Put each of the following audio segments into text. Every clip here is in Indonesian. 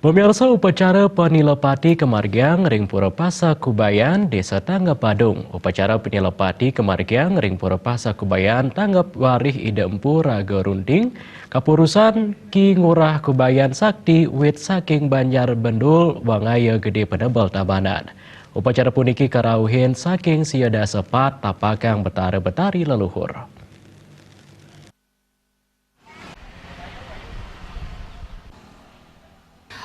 Pemirsa upacara Penilepati Kemargiang Ring Pura Pasa Kubayan Desa Tanggap Badung. Upacara Penilepati Kemargiang Ring Pura Pasa Kubayan Tanggap Warih Idempu Raga Runding Kapurusan Ki Ngurah Kubayan Sakti Wit Saking Banjar Bendul Wangaya Gede Penebel Tabanan. Upacara puniki karauhin saking siada sepat tapakang betari-betari leluhur.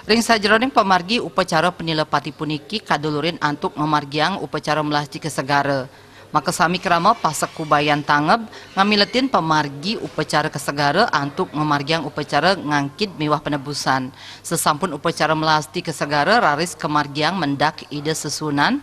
Ring sajroning pamargi upacara Penilepati puniki kadulurin antuk memargiang upacara melasti kesegara. Maka sami krama pasak kubayan tangeb ngamiletin pamargi upacara kesegara antuk memargiang upacara ngangkit miwah penebusan. Sesampun upacara melasti kesegara raris kemargiang mendak ide sesunan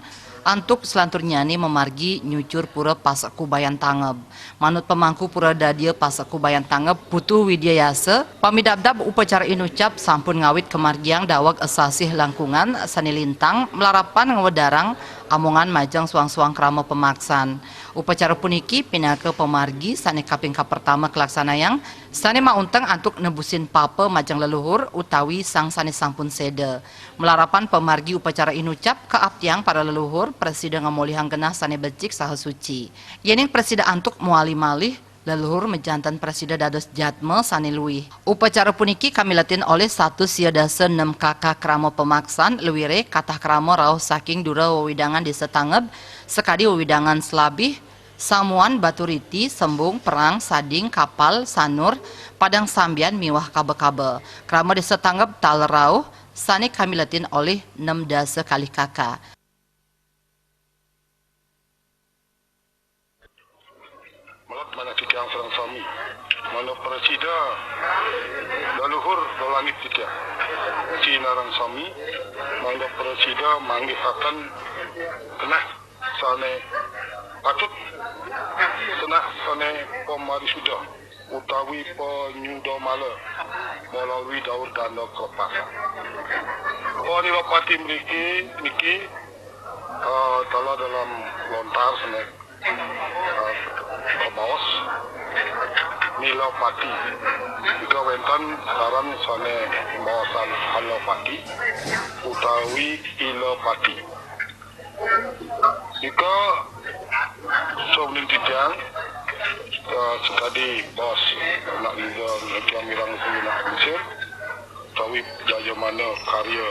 antuk selantur nyani memargi nyucur pura pasak kubayan tangeb. Manut pemangku pura dadia pasak kubayan tangeb Putu Widyayasa pamidabdab upacara inucap sampun ngawit kemargiang dawag esasih langkungan sanilintang melarapan ngewedarang amongan majang suang-suang krama pemaksan. Upacara puniki pinaka pemargi sane kaping pertama kelaksanayang sane maunteng antuk nebusin papa majang leluhur utawi sang sane sampun seda. Melarapan pemargi upacara inucap keaptiang para leluhur presida ngamolihang genah sane becik saha suci. Yening presida antuk muali malih leluhur mejantan presida dados jatme sane luwih. Upacara puniki kamilatin oleh satu siadase 6 kakak krama pemaksan lewire katah krama rauh saking dura wewidangan desa Tangeb sekadi wewidangan selabih samuan baturiti sembung perang sading kapal sanur padang sambian miwah kabe-kabe. Krama desa Tangeb tal rauh sane kamilatin oleh 6 dasa kali kakak. Mana kita yang serang suami, mana presida leluhur dolangit kita, si narang suami, mana presida manggihakan kena sane patut, kena sane pemari sudah, utawi penyuda mala melalui daur dana kelepas. Oh ni bapati niki telah dalam lontar sane. Kebos Nilopati juga wentan saran sone bawasan Halopati utawi Ilopati jika sebelum titian sekadi bos nak liga yang mirang sini Mesir utawi jaya mana karya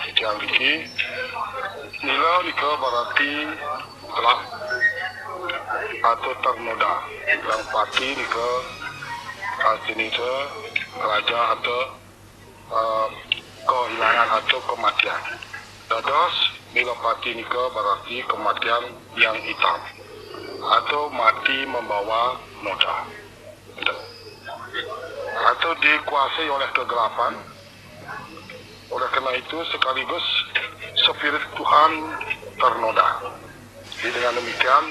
titian liki nila nika berarti telah atau ternoda yang pati ni ke sini ke raja atau kehilangan atau kematian. Dados Nilopati ni ke berarti kematian yang hitam atau mati membawa noda atau dikuasai oleh kegelapan. Oleh karena itu sekaligus spirit Tuhan ternoda. Jadi dengan demikian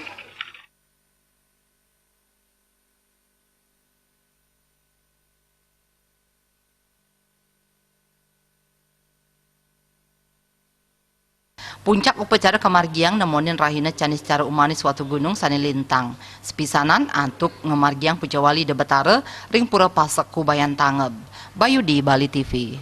puncak upacara kemargiang nemonin rahina canis secara umanis suatu gunung sani lintang. Sepisanan antuk ngemargiang Pucawali de Betara ring pura pasak kubayan tangeb. Bayu di Bali TV.